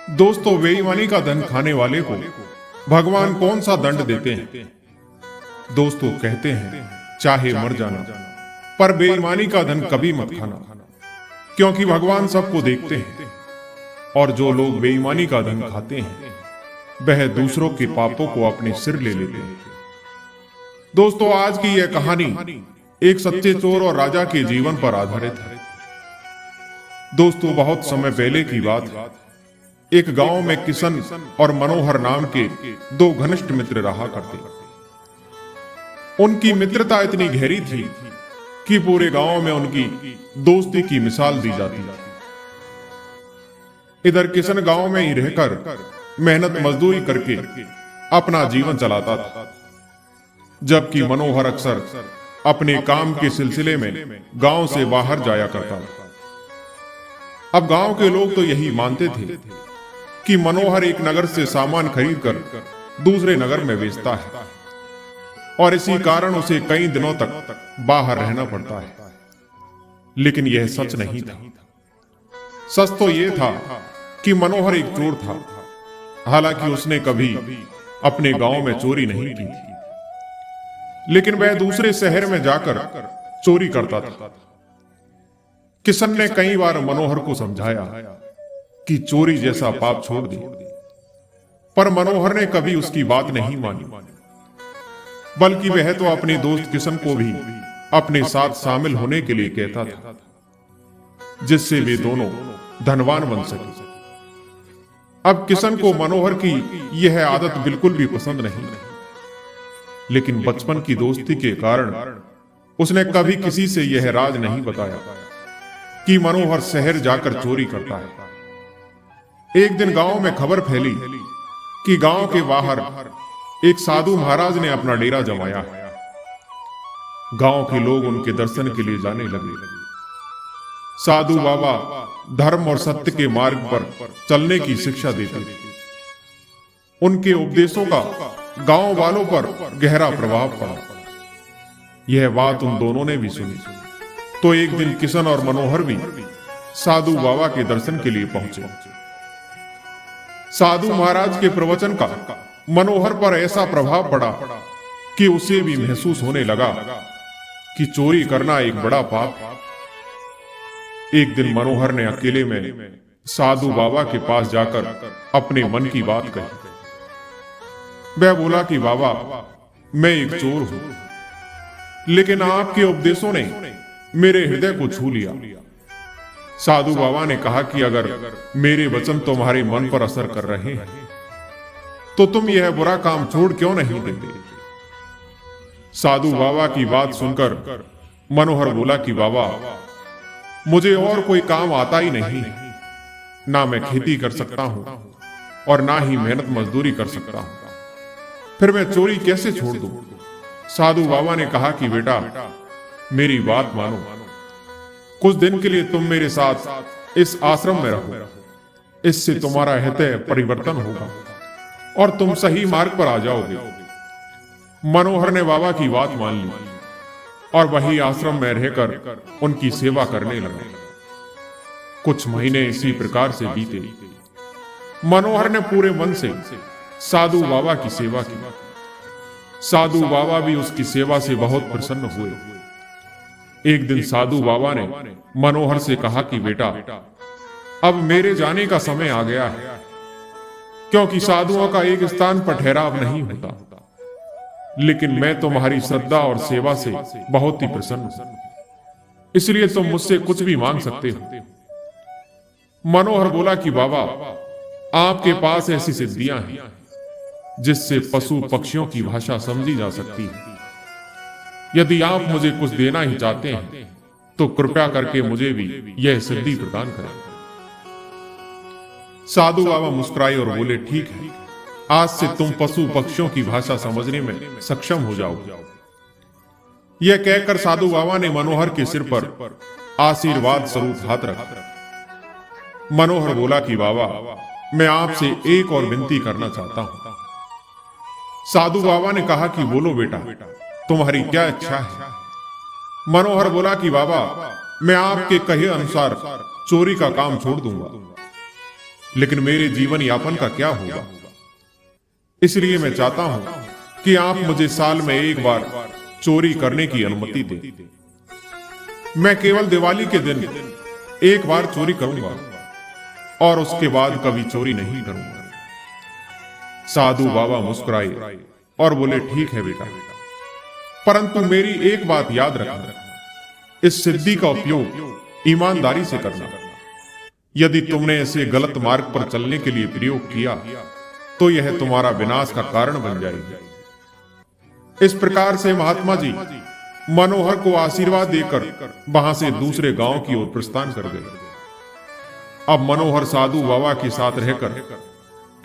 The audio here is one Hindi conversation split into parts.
दोस्तों, बेईमानी का धन खाने वाले को भगवान कौन सा दंड देते हैं। दोस्तों, कहते हैं चाहे मर जाना, पर बेईमानी का धन कभी मत खाना, क्योंकि भगवान सबको देखते हैं और जो लोग बेईमानी का धन खाते हैं वह दूसरों के पापों को अपने सिर ले लेते हैं। दोस्तों, आज की यह कहानी एक सच्चे चोर और राजा के जीवन पर आधारित है। दोस्तों, बहुत समय पहले की बात है। एक गांव में किशन और मनोहर नाम के दो घनिष्ठ मित्र रहा करते। उनकी मित्रता इतनी गहरी थी कि पूरे गांव में उनकी दोस्ती की मिसाल दी जाती। इधर किशन गांव में ही रहकर मेहनत मजदूरी करके अपना जीवन चलाता था, जबकि मनोहर अक्सर अपने काम के सिलसिले में गांव से बाहर जाया करता था। अब गांव के लोग तो यही मानते थे कि मनोहर एक नगर से सामान खरीदकर दूसरे नगर में बेचता है और इसी कारण उसे कई दिनों तक बाहर रहना पड़ता है। लेकिन यह सच नहीं था। सच तो यह था कि मनोहर एक चोर था। हालांकि उसने कभी अपने गांव में चोरी नहीं की थी, लेकिन वह दूसरे शहर में जाकर चोरी करता था। किशन ने कई बार मनोहर को समझाया कि चोरी जैसा पाप छोड़ दे, पर मनोहर ने कभी उसकी बात नहीं मानी, बल्कि वह तो अपने दोस्त किशन को भी अपने साथ शामिल होने के लिए कहता था, जिससे वे दोनों धनवान बन सके। अब किशन को मनोहर की यह आदत बिल्कुल भी पसंद नहीं, लेकिन बचपन की दोस्ती के कारण उसने कभी किसी से यह राज नहीं बताया कि मनोहर शहर जाकर चोरी करता है। एक दिन गांव में खबर फैली कि गांव के बाहर एक साधु महाराज ने अपना डेरा जमाया है। गांव के लोग उनके दर्शन के लिए जाने लगे। साधु बाबा धर्म और सत्य के मार्ग पर चलने की शिक्षा देते थे। उनके उपदेशों का गांव वालों पर गहरा प्रभाव पड़ा। यह बात उन दोनों ने भी सुनी, तो एक दिन किशन और मनोहर भी साधु बाबा के दर्शन के लिए पहुंचे। साधु महाराज के प्रवचन का मनोहर पर ऐसा प्रभाव पड़ा कि उसे भी महसूस होने लगा कि चोरी करना एक बड़ा पाप है। एक दिन मनोहर ने अकेले में साधु बाबा के पास जाकर अपने मन की बात कही। वह बोला कि बाबा, मैं एक चोर हूं, लेकिन आपके उपदेशों ने मेरे हृदय को छू लिया। साधु बाबा ने कहा कि अगर मेरे वचन तुम्हारे मन पर असर कर रहे हैं तो तुम यह बुरा काम छोड़ क्यों नहीं देते। साधु बाबा की बात सुनकर मनोहर बोला कि बाबा, मुझे और कोई काम आता ही नहीं, ना मैं खेती कर सकता हूं और ना ही मेहनत मजदूरी कर सकता हूं, फिर मैं चोरी कैसे छोड़ दूं। साधु बाबा ने कहा कि बेटा, मेरी बात मानो, कुछ दिन के लिए तुम मेरे साथ इस आश्रम में रहो। इससे तुम्हारा हृदय परिवर्तन होगा और तुम सही मार्ग पर आ जाओगे। मनोहर ने बाबा की बात मान ली और वही आश्रम में रहकर उनकी सेवा करने लगा। कुछ महीने इसी प्रकार से बीते। मनोहर ने पूरे मन से साधु बाबा की सेवा की। साधु बाबा भी उसकी सेवा से बहुत प्रसन्न हुए। एक दिन साधु बाबा ने मनोहर से कहा कि बेटा, अब मेरे जाने का समय आ गया है, क्योंकि साधुओं का एक स्थान पर ठहराव नहीं होता। लेकिन मैं तुम्हारी श्रद्धा और सेवा से बहुत ही प्रसन्न हूं, इसलिए तुम मुझसे कुछ भी मांग सकते हो। मनोहर बोला कि बाबा, आपके पास ऐसी सिद्धियां हैं जिससे पशु पक्षियों की भाषा समझी जा सकती है। यदि आप मुझे कुछ देना ही चाहते हैं तो कृपया करके मुझे भी यह सिद्धि प्रदान करें। साधु बाबा मुस्कुराए और बोले, ठीक है, आज से तुम पशु पक्षियों की भाषा समझने में सक्षम हो जाओगे। यह कहकर साधु बाबा ने मनोहर के सिर पर आशीर्वाद स्वरूप हाथ रखा। मनोहर बोला कि बाबा, मैं आपसे एक और विनती करना चाहता हूं। साधु बाबा ने कहा कि बोलो बेटा, तुम्हारी क्या इच्छा है। मनोहर बोला कि बाबा, मैं आपके कहे अनुसार चोरी का काम छोड़ दूंगा। लेकिन मेरे जीवन यापन का क्या होगा? इसलिए मैं चाहता हूं कि आप मुझे साल में एक बार चोरी करने की अनुमति दें। मैं केवल दिवाली के दिन एक बार चोरी करूंगा और उसके बाद कभी चोरी नहीं करूंगा। साधु बाबा मुस्कुराए और बोले, ठीक है बेटा, परंतु मेरी एक बात याद रखना, इस सिद्धि का उपयोग ईमानदारी से करना। यदि तुमने इसे गलत मार्ग पर चलने के लिए प्रयोग किया तो यह तुम्हारा विनाश का कारण बन जाएगी। इस प्रकार से महात्मा जी मनोहर को आशीर्वाद देकर वहां से दूसरे गांव की ओर प्रस्थान कर गए। अब मनोहर साधु बाबा के साथ रहकर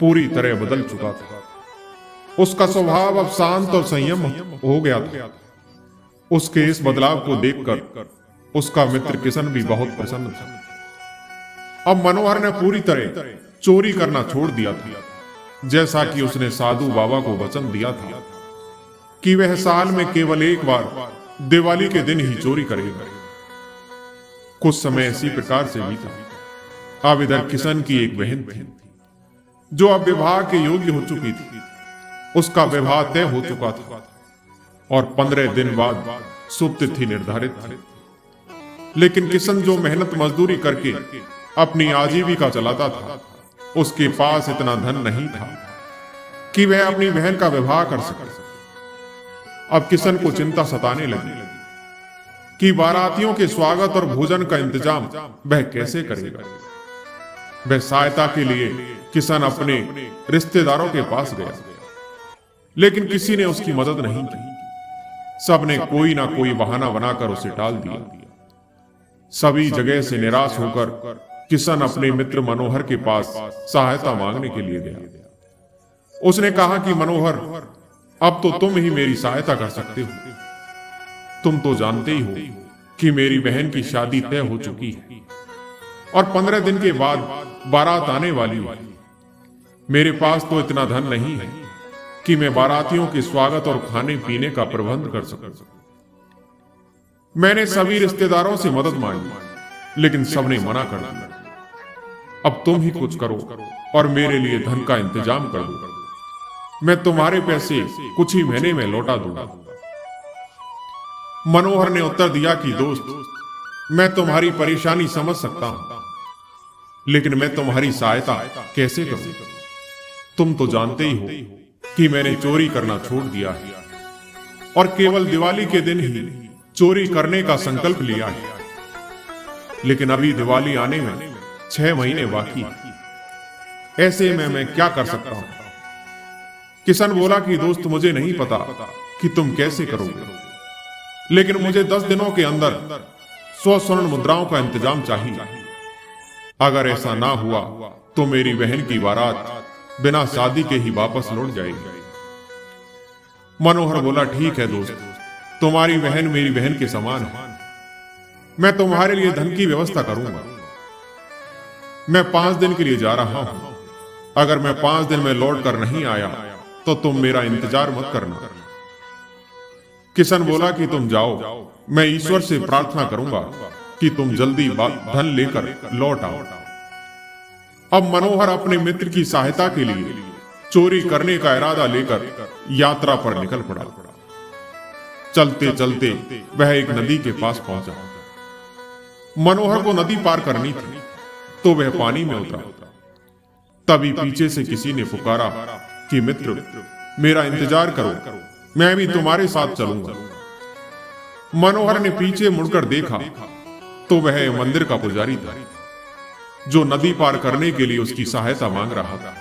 पूरी तरह बदल चुका था। उसका स्वभाव अब शांत और संयम हो गया था। उसके इस बदलाव को देखकर उसका मित्र किशन भी बहुत प्रसन्न था। अब मनोहर ने पूरी तरह चोरी करना छोड़ दिया था, जैसा कि उसने साधु बाबा को वचन दिया था कि वह साल में केवल एक बार दिवाली के दिन ही चोरी करेगा। कुछ समय इसी प्रकार से बीता। अब इधर किशन की एक बहन थी जो अब विवाह के योग्य हो चुकी थी। उसका विवाह तय हो चुका था और 15 दिन बाद शुभ तिथि निर्धारित थी। लेकिन किशन जो मेहनत मजदूरी करके अपनी आजीविका चलाता था, उसके पास इतना धन नहीं था कि वह अपनी बहन का विवाह कर सके। अब किशन को चिंता सताने लगी कि बारातियों के स्वागत और भोजन का इंतजाम वह कैसे करेगा। वह सहायता के लिए किशन अपने रिश्तेदारों के पास गया, लेकिन किसी ने उसकी मदद नहीं की। सबने कोई ना कोई बहाना बनाकर उसे टाल दिया। सभी जगह से निराश होकर किशन अपने मित्र मनोहर के पास सहायता मांगने के लिए गया। उसने कहा कि मनोहर, अब तो तुम ही मेरी सहायता कर सकते हो। तुम तो जानते ही हो कि मेरी बहन की शादी तय हो चुकी है और 15 दिन के बाद बारात आने वाली है। मेरे पास तो इतना धन नहीं है कि मैं बारातियों के स्वागत और खाने पीने का प्रबंध कर सकूं। मैंने सभी रिश्तेदारों से मदद मांगी, लेकिन सबने मना कर दिया। अब तुम ही कुछ करो और मेरे लिए धन का इंतजाम कर दो। मैं तुम्हारे पैसे कुछ ही महीने में लौटा दूंगा। मनोहर ने उत्तर दिया कि दोस्त, मैं तुम्हारी परेशानी समझ सकता हूं, लेकिन मैं तुम्हारी सहायता कैसे करूं? तुम तो जानते ही हो कि मैंने चोरी करना छोड़ दिया है और केवल दिवाली के दिन ही चोरी करने का संकल्प लिया है। लेकिन अभी दिवाली आने में 6 महीने बाकी। ऐसे में मैं क्या कर सकता हूं? किशन बोला कि दोस्त, मुझे नहीं पता कि तुम कैसे करोगे, लेकिन मुझे 10 दिनों के अंदर 100 स्वर्ण मुद्राओं का इंतजाम चाहिए। अगर ऐसा ना हुआ तो मेरी बहन की बारात बिना शादी के ही वापस लौट जाएगी। मनोहर बोला, ठीक है दोस्त, तुम्हारी बहन मेरी बहन के समान है। मैं तुम्हारे लिए धन की व्यवस्था करूंगा। मैं 5 दिन के लिए जा रहा हूं। अगर मैं 5 दिन में लौट कर नहीं आया तो तुम मेरा इंतजार मत करना। किशन बोला कि तुम जाओ, मैं ईश्वर से प्रार्थना करूंगा कि तुम जल्दी धन लेकर लौट आओ। अब मनोहर अपने मित्र की सहायता के लिए चोरी करने का इरादा लेकर यात्रा पर निकल पड़ा। चलते चलते वह एक नदी के पास पहुंचा। मनोहर को नदी पार करनी थी तो वह पानी में उतरा। तभी पीछे से किसी ने पुकारा कि मित्र, मेरा इंतजार करो, मैं भी तुम्हारे साथ चलूंगा। मनोहर ने पीछे मुड़कर देखा तो वह मंदिर का पुजारी था, जो नदी पार करने के लिए उसकी सहायता मांग रहा था।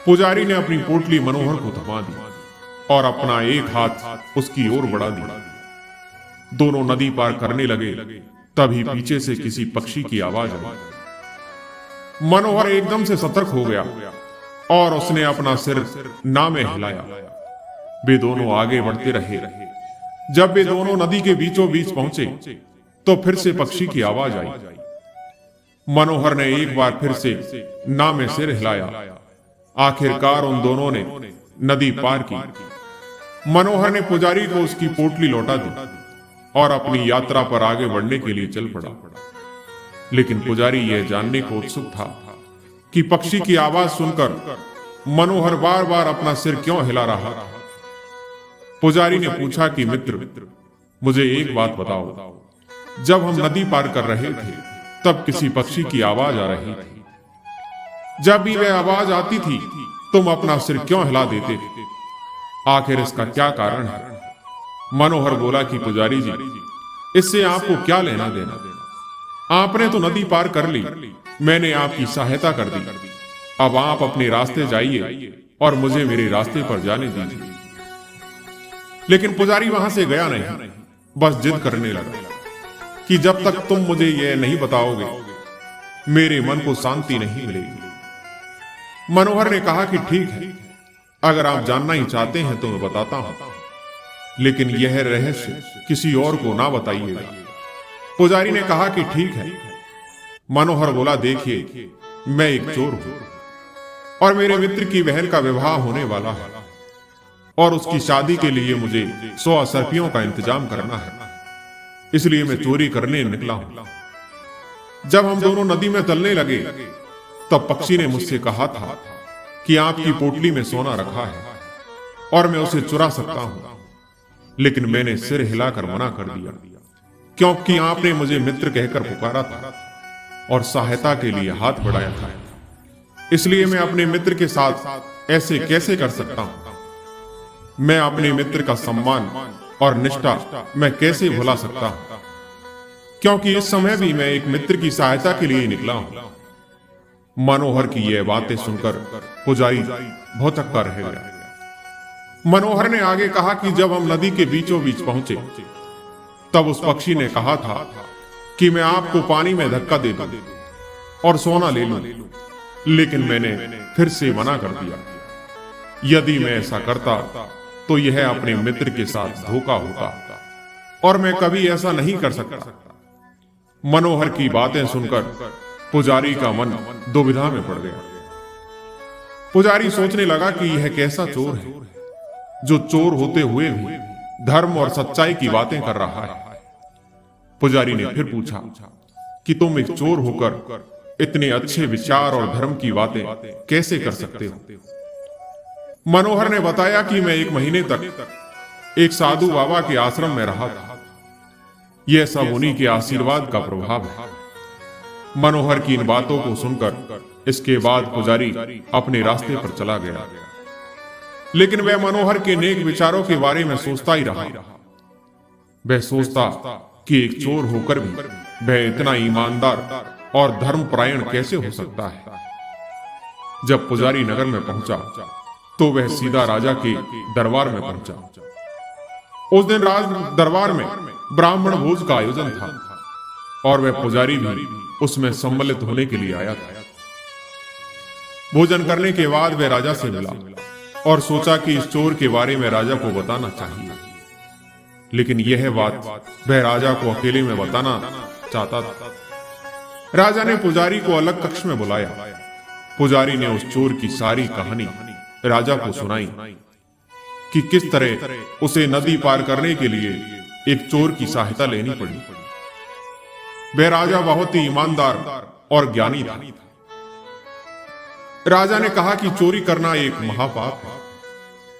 पुजारी ने अपनी पोटली मनोहर को थमा दी और अपना एक हाथ उसकी ओर बढ़ा दिया। दोनों नदी पार करने लगे। तभी पीछे से किसी पक्षी की आवाज आई। मनोहर एकदम से सतर्क हो गया और उसने अपना सिर ना में हिलाया। वे दोनों आगे बढ़ते रहे। जब वे दोनों नदी के बीचों बीच पहुंचे तो फिर से पक्षी की आवाज आई। मनोहर ने एक बार फिर से ना में सिर हिलाया। आखिरकार उन दोनों ने नदी पार की। मनोहर ने पुजारी को उसकी पोटली लौटा दी और अपनी यात्रा पर आगे बढ़ने के लिए चल पड़ा। लेकिन पुजारी यह जानने को उत्सुक था कि पक्षी की आवाज सुनकर मनोहर बार बार अपना सिर क्यों हिला रहा था। पुजारी ने पूछा कि मित्र, मुझे एक बात बताओ, जब हम नदी पार कर रहे थे तब किसी पक्षी की आवाज आ रही थी। जब भी वह आवाज आती थी तुम अपना सिर क्यों हिला देते थे? आखिर इसका क्या कारण है? मनोहर बोला कि पुजारी जी, इससे आपको क्या लेना देना? आपने तो नदी पार कर ली, मैंने आपकी सहायता कर दी। अब आप अपने रास्ते जाइए और मुझे मेरे रास्ते पर जाने दीजिए। लेकिन पुजारी वहां से गया नहीं, बस जिद करने लगा कि जब तक तुम मुझे यह नहीं बताओगे मेरे मन को शांति नहीं मिलेगी। मनोहर ने कहा कि ठीक है, अगर आप जानना ही चाहते हैं तो मैं बताता हूं, लेकिन यह रहस्य किसी और को ना बताइएगा। पुजारी ने कहा कि ठीक है। मनोहर बोला, देखिए, मैं एक चोर हूं और मेरे मित्र की बहन का विवाह होने वाला है और उसकी शादी के लिए मुझे 100 असरफियों का इंतजाम करना है, इसलिए मैं चोरी करने निकला हूं। जब हम दोनों नदी में तलने लगे तब पक्षी ने मुझसे कहा था कि आपकी पोटली में सोना रखा है और मैं उसे चुरा सकता हूं, लेकिन मैंने सिर हिलाकर मना कर दिया, क्योंकि आपने मुझे मित्र कहकर पुकारा था और सहायता के लिए हाथ बढ़ाया था। इसलिए मैं अपने मित्र के साथ ऐसे कैसे कर सकता हूं? मैं अपने मित्र का सम्मान और निष्ठा मैं कैसे भुला सकता हूं? क्योंकि इस समय भी मैं एक मित्र की सहायता के लिए निकला हूं। मनोहर की यह बातें सुनकर पुजारी भौंचक्का रह गया। मनोहर ने आगे कहा कि जब हम नदी के बीचों बीच पहुंचे तब उस पक्षी ने कहा था कि मैं आपको पानी में धक्का दे दूं और सोना ले लूं, लेकिन मैंने फिर से मना कर दिया। यदि मैं ऐसा करता तो यह अपने मित्र के साथ धोखा होता और मैं कभी ऐसा नहीं कर सकता। मनोहर की बातें सुनकर पुजारी का मन दुविधा में पड़ गया। पुजारी सोचने लगा कि यह कैसा चोर है जो चोर होते हुए भी धर्म और सच्चाई की बातें कर रहा है। पुजारी ने फिर पूछा कि तुम एक चोर होकर इतने अच्छे विचार और धर्म की बातें कैसे कर सकते हो? मनोहर ने बताया कि मैं 1 महीने तक एक साधु बाबा के आश्रम में रहा था। यह सब उन्हीं के आशीर्वाद का प्रभाव है। मनोहर की इन बातों को सुनकर इसके बाद पुजारी अपने रास्ते पर चला गया, लेकिन वह मनोहर के नेक विचारों के बारे में सोचता ही रहा। वह सोचता कि एक चोर होकर भी वह इतना ईमानदार और धर्मपरायण कैसे हो सकता है। जब पुजारी नगर में पहुंचा तो वह सीधा राजा के दरबार में पहुंचा। उस दिन राज दरबार में ब्राह्मण भोज का आयोजन था और वह पुजारी भी उसमें सम्मिलित होने के लिए आया था। भोजन करने के बाद वह राजा से मिला और सोचा कि इस चोर के बारे में राजा को बताना चाहिए, लेकिन यह बात वह राजा को अकेले में बताना चाहता था। राजा ने पुजारी को अलग कक्ष में बुलाया। पुजारी ने उस चोर की सारी कहानी राजा को सुनाई कि किस तरह उसे नदी पार करने के लिए एक चोर की सहायता लेनी पड़ी। वह राजा बहुत ही ईमानदार और ज्ञानी था। राजा ने कहा कि चोरी करना एक महापाप है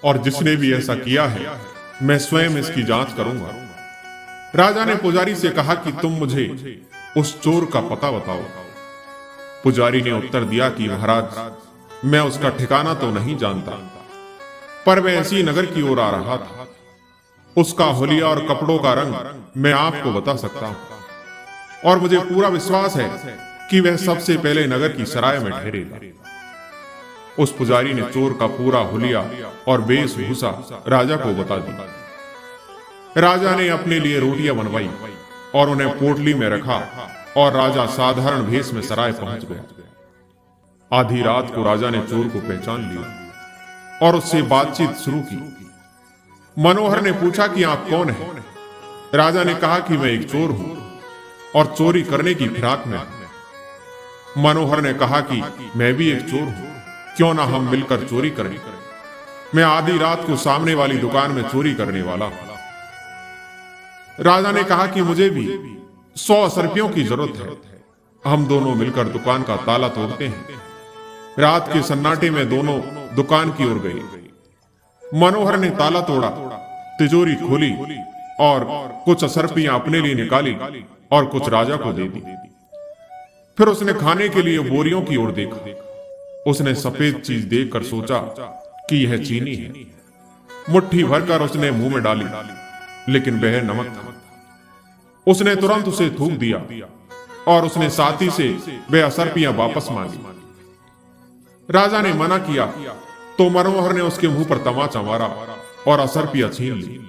और जिसने भी ऐसा किया है मैं स्वयं इसकी जांच करूंगा। राजा ने पुजारी से कहा कि तुम मुझे उस चोर का पता बताओ। पुजारी ने उत्तर दिया कि महाराज, मैं उसका ठिकाना तो नहीं जानता, पर वह इसी नगर की ओर आ रहा था। उसका हुलिया और कपड़ों का रंग मैं आपको बता सकता हूं और मुझे पूरा विश्वास है कि वह सबसे पहले नगर की सराय में ठहरेगा। उस पुजारी ने चोर का पूरा हुलिया और वेशभूषा राजा को बता दी। राजा ने अपने लिए रोटियां बनवाई और उन्हें पोटली में रखा और राजा साधारण भेष में सराय पहुंच गया। आधी रात को राजा ने चोर को पहचान लिया और उससे बातचीत शुरू की। मनोहर ने पूछा कि आप कौन हैं? राजा ने कहा कि मैं एक चोर हूं और चोरी करने की फिराक में हूं। मनोहर ने कहा कि मैं भी एक चोर हूं, क्यों ना हम मिलकर चोरी करें। मैं आधी रात को सामने वाली दुकान में चोरी करने वाला हूं। राजा ने कहा कि मुझे भी 100 असरफियों की जरूरत है। हम दोनों मिलकर दुकान का ताला तोड़ते हैं रात के सन्नाटे में दोनों दुकान की ओर गए। मनोहर ने ताला तोड़ा, तिजोरी खोली और कुछ असरपियां अपने लिए निकाली और कुछ राजा को दे दी। फिर उसने खाने के लिए बोरियों की ओर देखा। उसने सफेद चीज देखकर सोचा कि यह चीनी है। मुट्ठी भरकर उसने मुंह में डाली, लेकिन वह नमक था। उसने तुरंत उसे थूक दिया और उसने साथी से वह असरपियां वापस मांगी। राजा ने मना किया तो मनोहर ने उसके मुंह पर तमाचा मारा और असरपियां छीन ली।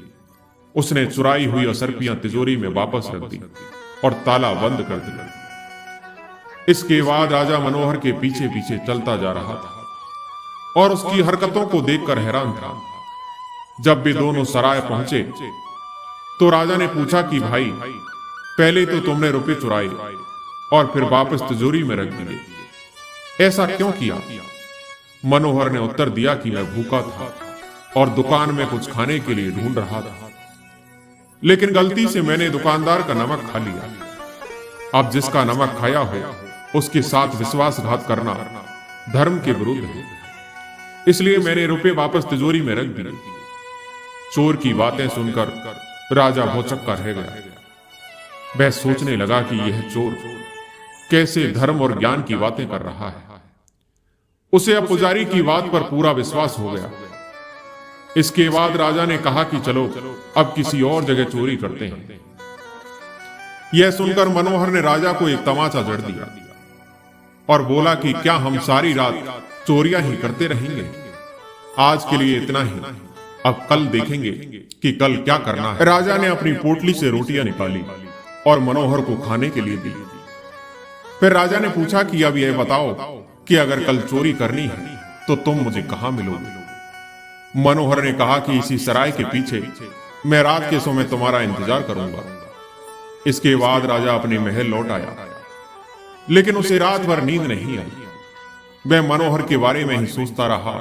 उसने चुराई हुई असरपियां तिजोरी में वापस रख दी और ताला बंद कर दिया। इसके बाद राजा मनोहर के पीछे पीछे चलता जा रहा था और उसकी हरकतों को देखकर हैरान था। जब भी दोनों सराय पहुंचे तो राजा ने पूछा कि भाई, पहले तो तुमने रुपए चुराए और फिर वापस तिजोरी में रख दिए, ऐसा क्यों किया? मनोहर ने उत्तर दिया कि मैं भूखा था और दुकान में कुछ खाने के लिए ढूंढ रहा था, लेकिन गलती से मैंने दुकानदार का नमक खा लिया। अब जिसका नमक खाया हो उसके साथ विश्वासघात करना धर्म के विरुद्ध है, इसलिए मैंने रुपए वापस तिजोरी में रख दिए। चोर की बातें सुनकर राजा भौचक्का रह गया। वह सोचने लगा कि यह चोर कैसे धर्म और ज्ञान की बातें कर रहा है। उसे अब पुजारी की बात पर पूरा विश्वास हो गया। इसके बाद राजा ने कहा कि चलो अब किसी और जगह चोरी करते हैं। यह सुनकर मनोहर ने राजा को एक तमाचा जड़ दिया और बोला कि क्या हम सारी रात चोरियां ही करते रहेंगे? आज के लिए इतना ही, अब कल देखेंगे कि कल क्या करना है। राजा ने अपनी पोटली से रोटियां निकाली और मनोहर को खाने के लिए दी। फिर राजा ने पूछा कि अब यह बताओ कि अगर कल चोरी करनी है तो तुम मुझे कहां मिलोगे? मनोहर ने कहा कि इसी सराय के पीछे मैं रात के समय तुम्हारा इंतजार करूंगा। इसके बाद राजा अपने महल लौट आया, लेकिन उसे रात भर नींद नहीं आई। वह मनोहर के बारे में ही सोचता रहा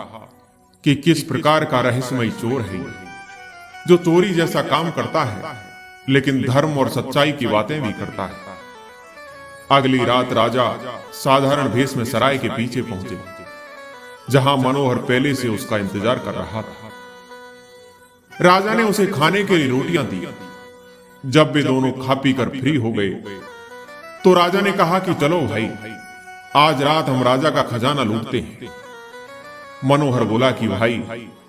कि किस प्रकार का रहस्यमय चोर है जो चोरी जैसा काम करता है लेकिन धर्म और सच्चाई की बातें भी करता है। अगली रात राजा साधारण भेष में सराय के पीछे पहुंचे, जहां मनोहर पहले से उसका इंतजार कर रहा था। राजा ने उसे खाने के लिए रोटियां दी। जब वे दोनों खा पी कर फ्री हो गए तो राजा ने कहा कि चलो भाई, आज रात हम राजा का खजाना लूटते हैं। मनोहर बोला कि भाई,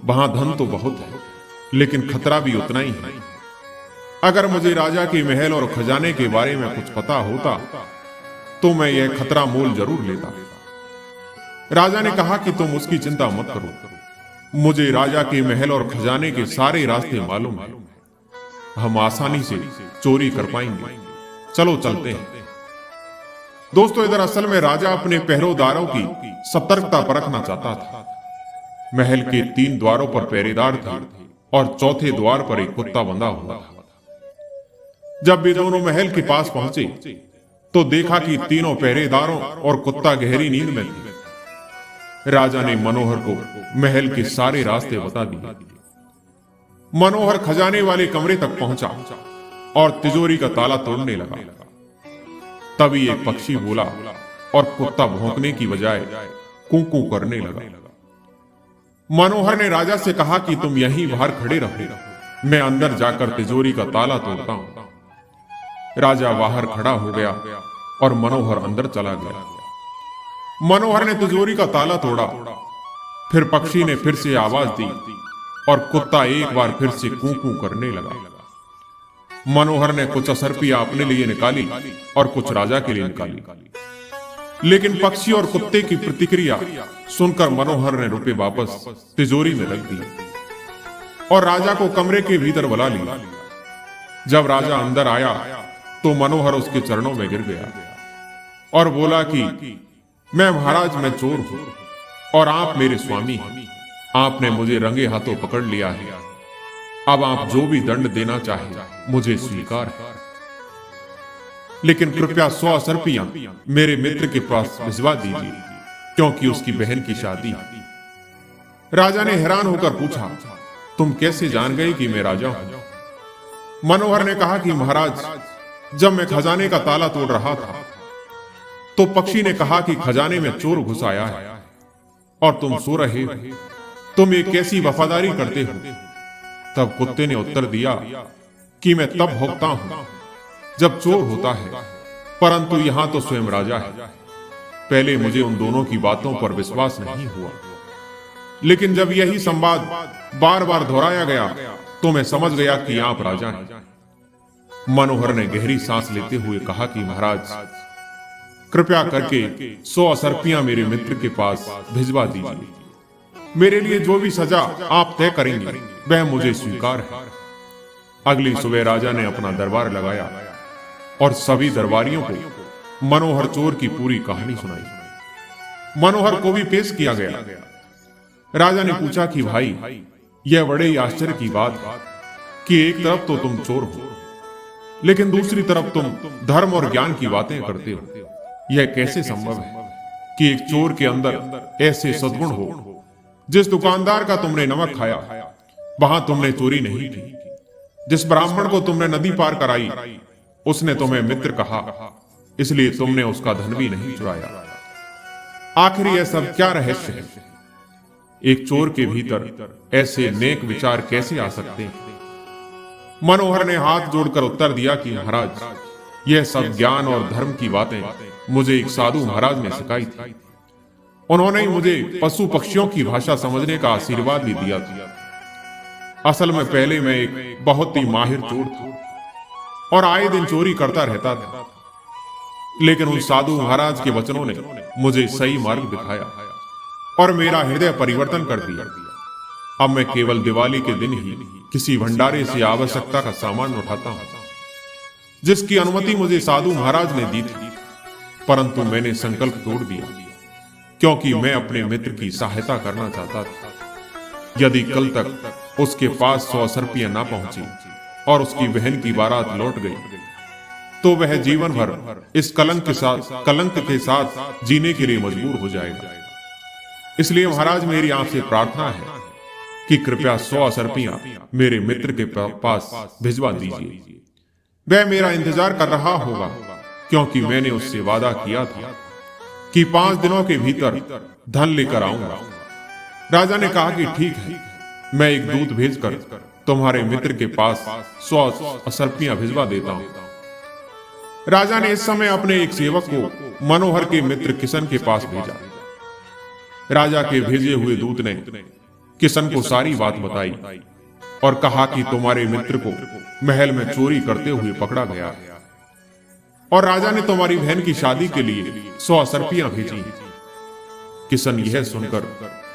वहां धन तो बहुत है, लेकिन खतरा भी उतना ही है। अगर मुझे राजा के महल और खजाने के बारे में कुछ पता होता तो मैं यह खतरा मोल जरूर लेता। राजा ने कहा कि तुम उसकी चिंता मत करो, मुझे राजा के महल और खजाने के सारे रास्ते मालूम है, हम आसानी से चोरी कर पाएंगे। चलो चलते हैं। दोस्तों, इधर असल में राजा अपने पहरेदारों की सतर्कता परखना चाहता था। महल के 3 द्वारों पर पहरेदार थे और चौथे द्वार पर एक कुत्ता बंधा हुआ था। जब वे दोनों महल के पास पहुंचे तो देखा कि तीनों पहरेदारों और कुत्ता गहरी नींद में थे। राजा ने मनोहर को महल के सारे रास्ते बता दिए। मनोहर खजाने वाले कमरे तक पहुंचा और तिजोरी का ताला तोड़ने लगा। तभी एक पक्षी बोला और कुत्ता भौंकने की बजाय कू कू करने लगा। मनोहर ने राजा से कहा कि तुम यहीं बाहर खड़े रहो, मैं अंदर जाकर तिजोरी का ताला तोड़ता हूं। राजा बाहर खड़ा हो गया और मनोहर अंदर चला गया। मनोहर ने तिजोरी का ताला तोड़ा। फिर पक्षी ने फिर से आवाज दी और कुत्ता एक बार फिर से कू कू करने लगा। मनोहर ने कुछ असरपियां अपने लिए निकाली और कुछ राजा के लिए निकाली, लेकिन पक्षी और कुत्ते की प्रतिक्रिया सुनकर मनोहर ने रुपए वापस तिजोरी में रख दिए और राजा को कमरे के भीतर बुला लिया। जब राजा अंदर आया तो मनोहर उसके चरणों में गिर गया और बोला कि मैं महाराज, मैं चोर हूं और आप मेरे स्वामी हैं। आपने मुझे रंगे हाथों पकड़ लिया है। अब आप जो भी दंड देना चाहे मुझे स्वीकार है, लेकिन कृपया 100 असरपियां मेरे मित्र के पास भिजवा दीजिए, क्योंकि उसकी बहन की शादी है। राजा ने हैरान होकर पूछा, तुम कैसे जान गए कि मैं राजा हूं? मनोहर ने कहा कि महाराज, जब मैं खजाने का ताला तोड़ रहा था तो पक्षी ने कहा कि खजाने में चोर घुस आया है और तुम सो रहे हो, तुम ये कैसी वफादारी करते हो? तब कुत्ते ने उत्तर दिया कि मैं तब भौंकता हूं जब चोर होता है, परंतु यहां तो स्वयं राजा है। पहले मुझे उन दोनों की बातों पर विश्वास नहीं हुआ, लेकिन जब यही संवाद बार बार दोहराया गया तो मैं समझ गया कि आप राजा हैं। मनोहर ने गहरी सांस लेते हुए कहा कि महाराज, कृपया करके 100 असर्पियां मेरे मित्र के पास भिजवा दीजिए। मेरे लिए जो भी सजा आप तय करेंगे वह मुझे स्वीकार है। अगली सुबह राजा ने अपना दरबार लगाया और सभी दरबारियों को मनोहर चोर की पूरी कहानी सुनाई। मनोहर को भी पेश किया गया। राजा ने पूछा कि भाई, यह बड़े ही आश्चर्य की बात है कि एक तरफ तो तुम चोर हो, लेकिन दूसरी तरफ तुम धर्म और ज्ञान की बातें करते हो। यह कैसे संभव है कि एक चोर के अंदर ऐसे सद्गुण हो? जिस दुकानदार का तुमने नमक खाया वहां तुमने चोरी नहीं की। जिस ब्राह्मण को तुमने नदी पार कराई उसने तुम्हें मित्र कहा, इसलिए तुमने उसका धन भी नहीं चुराया। आखिर यह सब क्या रहस्य है? एक चोर के भीतर ऐसे नेक विचार कैसे आ सकते हैं? मनोहर ने हाथ जोड़कर उत्तर दिया कि महाराज, यह सब ज्ञान और धर्म की बातें मुझे एक साधु महाराज ने सिखाई थी। उन्होंने ही मुझे पशु पक्षियों की भाषा समझने का आशीर्वाद भी दिया था। असल में पहले मैं एक बहुत ही माहिर चोर था और आए दिन चोरी करता रहता था, लेकिन उन साधु महाराज के वचनों ने मुझे सही मार्ग दिखाया और मेरा हृदय परिवर्तन कर दिया। अब मैं केवल दिवाली के दिन ही किसी भंडारे से आवश्यकता का सामान उठाता हूं, जिसकी अनुमति मुझे साधु महाराज ने दी थी, परंतु मैंने संकल्प तोड़ दिया क्योंकि मैं अपने मित्र की सहायता करना चाहता था। यदि कल तक उसके पास 100 असर्पियां ना पहुंची और उसकी बहन की बारात लौट गई तो वह जीवन भर इस कलंक के साथ जीने के लिए मजबूर हो जाएगा। इसलिए महाराज, मेरी आपसे प्रार्थना है कि कृपया 100 असर्पियां मेरे मित्र के पास भिजवा दीजिए। वह मेरा इंतजार कर रहा होगा, क्योंकि मैंने उससे वादा किया था कि 5 दिनों के भीतर धन लेकर आऊंगा। राजा ने कहा कि ठीक है, मैं एक दूत भेजकर तुम्हारे मित्र के पास 100 असर्पियां भिजवा देता हूं। राजा ने इस समय अपने एक सेवक को मनोहर के मित्र किशन के पास भेजा। राजा के भेजे हुए दूत ने किशन को सारी बात बताई और कहा कि तुम्हारे मित्र को महल में चोरी करते हुए पकड़ा गया है और राजा ने तुम्हारी बहन की शादी के लिए 100 असर्पियां भेजी। किशन यह सुनकर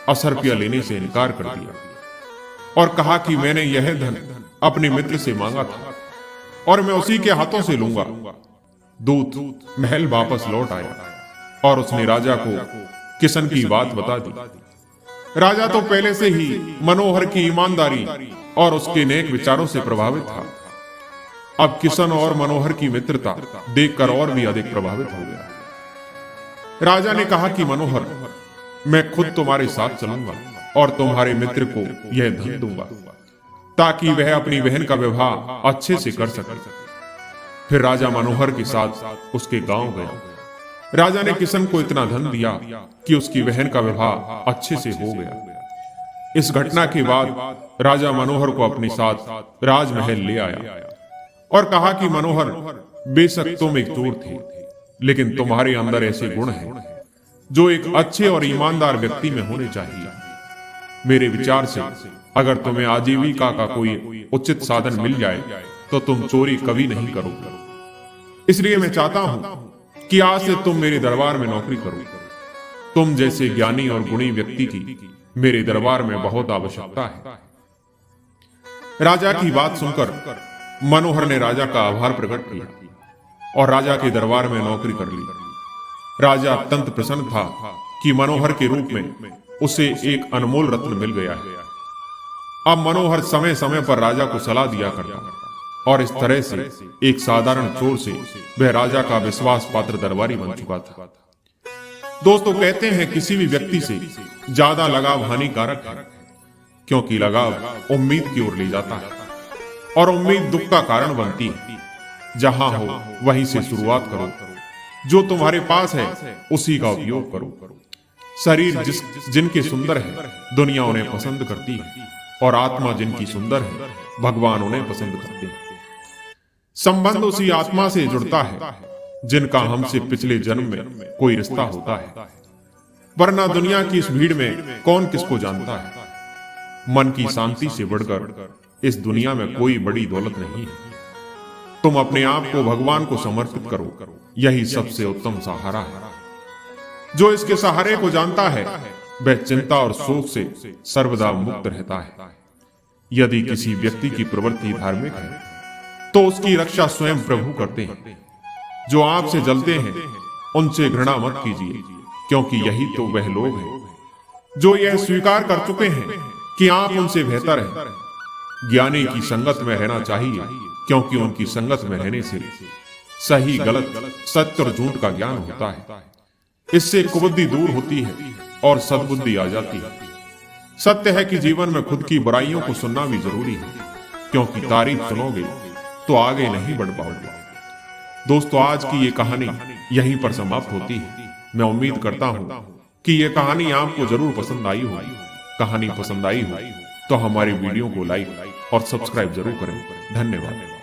असर्पियां लेने से इनकार कर दिया और कहा कि मैंने यह धन अपने मित्र से मांगा था और मैं उसी के हाथों से लूंगा। दूत महल वापस लौट आया और उसने राजा को किशन की बात बता दी। राजा तो पहले से ही मनोहर की ईमानदारी और उसके नेक विचारों से प्रभावित था। अब किशन और मनोहर की मित्रता देखकर और भी अधिक प्रभावित हो गया। राजा ने कहा कि मनोहर, मैं खुद तुम्हारे साथ चलूंगा और तुम्हारे मित्र को यह धन दूंगा ताकि वह अपनी बहन का विवाह अच्छे से कर सके। फिर राजा मनोहर के साथ उसके गांव गया। राजा ने किशन को इतना धन दिया कि उसकी बहन का विवाह अच्छे से हो गया। इस घटना के बाद राजा मनोहर को अपने साथ राजमहल ले आया और कहा कि मनोहर, बेशक तुम एक चोर थे, लेकिन तुम्हारे अंदर ऐसे गुण हैं जो एक अच्छे और ईमानदार व्यक्ति में होने चाहिए। मेरे विचार से अगर तुम्हें आजीविका का कोई उचित साधन मिल जाए तो तुम चोरी कभी नहीं करोगे। इसलिए मैं चाहता हूं कि आज से तुम मेरे दरबार में नौकरी करो। तुम जैसे ज्ञानी और गुणी व्यक्ति की मेरे दरबार में बहुत आवश्यकता है। राजा की बात सुनकर मनोहर ने राजा का आभार प्रकट किया और राजा के दरबार में नौकरी कर ली। राजा अत्यंत प्रसन्न था कि मनोहर के रूप में उसे एक अनमोल रत्न मिल गया है। अब मनोहर समय समय पर राजा को सलाह दिया करता और इस तरह से एक साधारण चोर से वह राजा का विश्वास पात्र दरबारी बन चुका था। दोस्तों, कहते हैं किसी भी व्यक्ति से ज्यादा लगाव हानिकारक है, क्योंकि लगाव उम्मीद की ओर ले जाता है और उम्मीद दुख का कारण बनती है। जहां हो वहीं से शुरुआत करो, जो तुम्हारे पास है उसी का उपयोग करो। शरीर जिनके सुंदर है दुनिया उन्हें पसंद करती है, और आत्मा जिनकी सुंदर है भगवान उन्हें पसंद करते हैं। संबंध उसी आत्मा से जुड़ता है जिनका हमसे पिछले जन्म में कोई रिश्ता होता है, वरना दुनिया की इस भीड़ में कौन किसको जानता है। मन की शांति से बढ़कर इस दुनिया में कोई बड़ी दौलत नहीं है। तुम अपने आप को भगवान को समर्पित करो, यही सबसे उत्तम सहारा है। जो इसके सहारे को जानता है वह चिंता और शोक से सर्वदा मुक्त रहता है। यदि किसी व्यक्ति की प्रवृत्ति धार्मिक है तो उसकी रक्षा स्वयं प्रभु करते हैं। जो आपसे जलते हैं उनसे घृणा मत कीजिए, क्योंकि यही तो वह लोग हैं जो यह स्वीकार कर चुके हैं कि आप उनसे बेहतर हैं। ज्ञानी की संगत में रहना चाहिए, क्योंकि उनकी संगत में रहने से सही गलत, सत्य और झूठ का ज्ञान होता है। इससे कुबुद्धि दूर होती है और सद्बुद्धि आ जाती है। सत्य है कि जीवन में खुद की बुराइयों को सुनना भी जरूरी है, क्योंकि तारीफ सुनोगे तो आगे नहीं बढ़ पाओगे। दोस्तों, आज की ये कहानी यहीं पर समाप्त होती है। मैं उम्मीद करता हूं कि ये कहानी आपको जरूर पसंद आई होगी। कहानी पसंद आई हो तो हमारे वीडियो को लाइक और सब्सक्राइब जरूर करें। धन्यवाद।